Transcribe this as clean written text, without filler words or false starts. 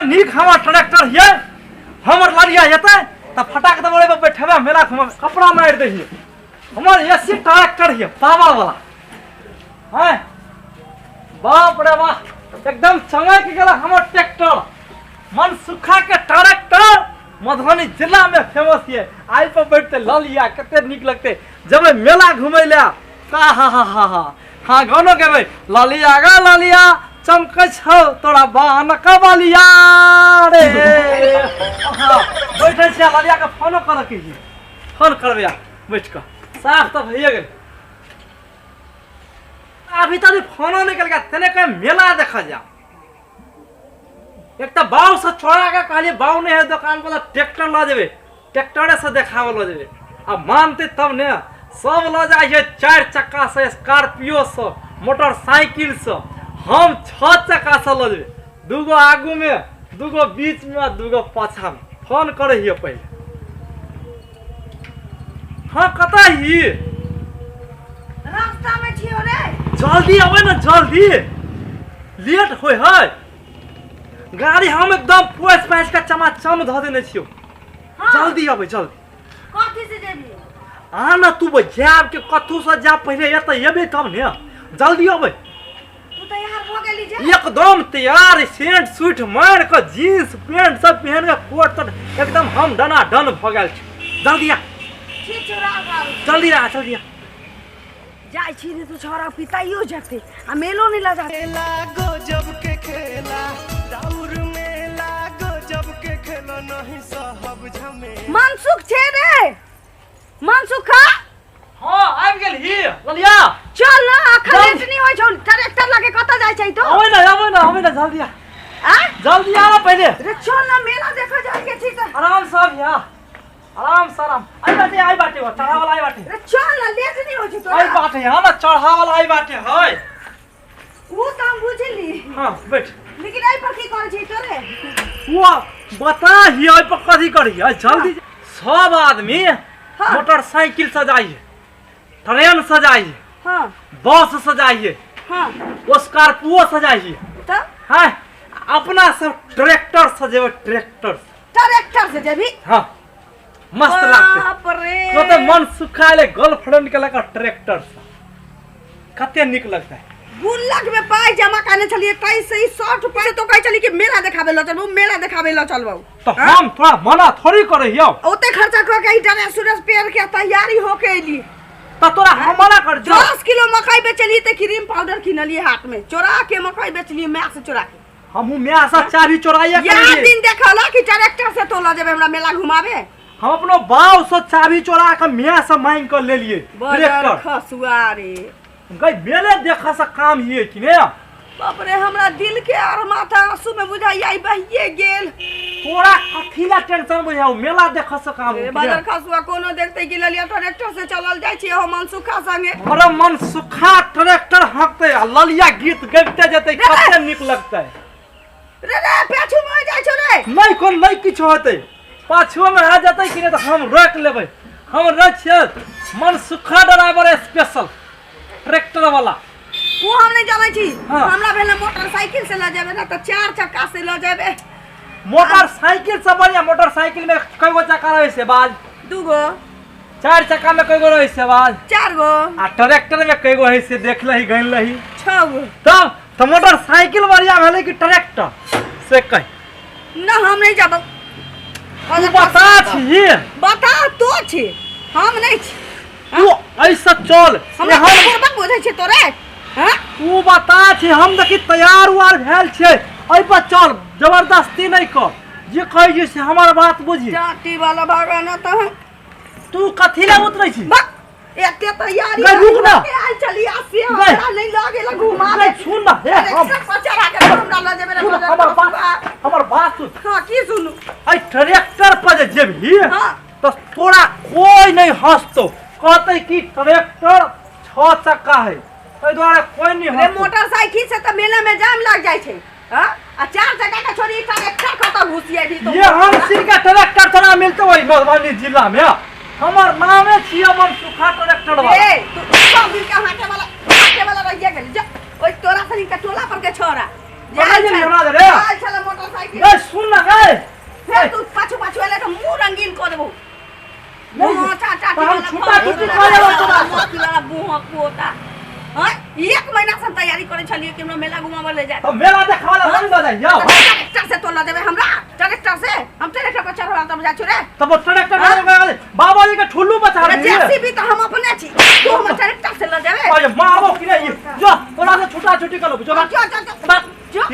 नीक हमर ट्रैक्टर हिए हमर लड़िया हेतै त फटाक दबड़े पे बैठबे मेला घुमा कपड़ा मार दहिए हमर एसी ट्रैक्टर हिए पावर वाला हैं बाप रे बाप एकदम चमक गेला हमर ट्रैक्टर मन सुखा के ट्रैक्टर मधुबनी जिला में फेमस है। आई पर बैठते ललिया कते नीक लगते जब मेला घुमै ले का हाँ गानो गेबै ललिया गा ललिया चमकै छौ तोरा बान कबलिया रे हां बैठे छै ललिया के फोन कर के फोन करबे बैठ के साफ तो भइए गेल अभी तक फोन निकल गया तने के मेला देखा जा एक तो बाव से छोड़ा के कहलिए बाव नहीं है दुकान वाला ट्रैक्टर ला देबे ट्रैक्टर से देखाव ला देबे अब मानते तब ने सब ला जाए चार चक्का से स्कॉर्पियो से मोटरसाइकिल से हम 6 चक्का से ला देबे दूगो आगू में दूगो बीच में दूगो पाछा में फोन करे हिए पहले हां कता ही रास्ता में छियो रे जल्दी आवे ना जल्दी लेट होय है गाड़ी हम एकदम पोस पास का चमाचम ध देने छियो हाँ। जल्दी आवे जल्दी कथि से जेबी आ ना तू बजाब के कथु से जा पहले ये त येबे तब ने जल्दी आवे तू तैयार हो गेली जे एकदम तैयार सेंट सूट मार के जींस पैंट सब पहन के कोट तट एकदम हम डना डन भ गेल छी जल्दी आ छी छोरा जल्दी आ जल्दी आ जाय छी रे तू छोरा पिताइयो जते आ मेलो नहीं ला जाते खेला गजब के खेला दाउर मेला गजब के खेला नहीं सहब झमे मनसुख छे रे मनसुख हां आबि गेल ही ललिया चल ना अखन नहीं होय छौ ट्रैक्टर लागे कत जाय छै तो आवे ना जल्दी आ जल्दी आ ना पहले रे चल ना मेला देखा जाय के छी त आराम से भैया आराम से आराम आई बाटे वो चढ़ा वाला आई बाटे रे चल ना लेट नहीं होय छै तो आई बाटे हां ना चढ़ा वाला आई बाटे है वो त हम बुझली हां बैठ लेकिन आई पर की कर छै तोरे वो बता ही आई पर कथि करी है जल्दी सब आदमी हाँ। मोटरसाइकिल सजाइए ट्रेन सजाइए हां बस सजाइए हां स्कॉर्पियो सजाइए त हां अपना सब ट्रैक्टर सजेबे ट्रैक्टर से जेबी हां मस्त लगते बाप रे तो तो मन सुखाले गर्लफ्रेंड के लगा ट्रैक्टर से कते निक लगता है गुल्लक में पाई जमा करने चलिए 23 से 60 रुपए से तो कह चली कि मेला दिखावे लो चलबो मेला दिखावे लो चलबो तो हम थोड़ा मना थोड़ी करे हियो ओते खर्चा कर के इधर सूरज पेड़ के तैयारी हो के एली तो तोरा हम मना कर जो 10 किलो मकई बेचली ते क्रीम पाउडर किनलिए हाथ में चोरा के मकई बेचली मैं से चोरा के हमहु में आसा चाबी चोराइया यार करिए दिन देखला कि ट्रैक्टर से तो ला जेबे हमरा मेला घुमावे हम अपनो बाव से चाबी चोरा के मियां से मांग कर ले लिए बड़र ट्रैक्टर खसुआ रे गई मेले देखा से काम हिए कि ने बाप रे हमरा दिल के और माथा आंसू में बुझाई आई बहिए गेल तोरा कथीला टेंशन बुझाओ मेला देखा से काम रे हिए बड़र खसुआ कोनो देखते कि ललिया ट्रैक्टर से चलल जाय छी हम मनसुखा संगे अरे मन सुखा ट्रैक्टर हकते ललिया गीत गाइते जते कते निक लगते रे पेछू में जाय छो रे नहीं कोन नहीं किछ होते पाछुआ में आ जाते कि नहीं तो हम रोक लेबै हम रख छै मन सुखा ड्राइवर स्पेशल ट्रैक्टर वाला वो हम नहीं जानै छी हाँ। हमरा भेले मोटरसाइकिल से ल जाबे ना तो 4 चक्का से ल जाबे मोटरसाइकिल से बढ़िया मोटरसाइकिल में कई गो चक्का रहे से बाज 2 गो 4 चक्का में कई गो रहे से बाज 4 गो आ ट्रैक्टर में कई गो है से देख लही गन लही 6 गो तब तो मोटरसाइकिल बढ़िया भेले कि ट्रैक्टर से कह ना हम नहीं जाबो तू बता छी बता तो छी हम नहीं छी तू ऐसा चल हम ये हम पूर्वक बुझै छी तोरे हां तू बता छी हम देखी तैयार वार भेल छै ऐ पर चल जबरदस्ती नहीं कर जे कह जे से हमर बात बुझी जाति वाला भागा ना तो तू कथी ले उतरै छी एते तैयारी गई, रुक ना। आई चली आसी गई। हमरा नहीं लागेला घुमा अरे सुन ना हे हम पचरा के हमरा ल जेबे सुन, हमर बात सुन हां की सुनु ऐ ट्रैक्टर पर जेबही हां तो तोरा कोई नहीं हंसतो कहते कि ट्रैक्टर 6 चक्का है ओइ द्वारा कोई नहीं रे मोटरसाइकिल से तो मेला में जाम लग जाय छै हां आ 4 चक्का के छोड़ी ट्रैक्टर कत घुसिए भी तो ये हम सिर का ट्रैक्टर तोरा मिलते वही मधुबनी जिला में हमर नामे छियै मन सुखा ट्रैक्टर वाला ए तू सब दिन के हाथे वाला रहिए गेल जा ओइ तोरा सनी के टोला पर के छोरा पकड़ के हमरा दे रे चल चल मोटरसाइकिल ए सुन ना ए फिर तू पाछू पाछू वाले तो मुंह रंगीन कर देबो मुंह चाटा हम छूटा छूटी कर लेबो तोरा वाला मुंह कोता हां एक महीना से तैयारी करे छलिए कि हमरा मेला घुमावे ले जाए तो मेला देखा वाला बंद हो जाए जाओ ट्रैक्टर से तोला देबे हमरा ट्रैक्टर से हम ट्रैक्टर पर चढ़वा तब जा छुरे तब ट्रैक्टर वाले बाबा जी का ठुल्लू बचा अरे दिए जेसीबी तो हम अपने छी तू हम ट्रैक्टर से ले देबे अरे मारो कि नहीं जो तोरा से छूटा छूटी कर लो जो जो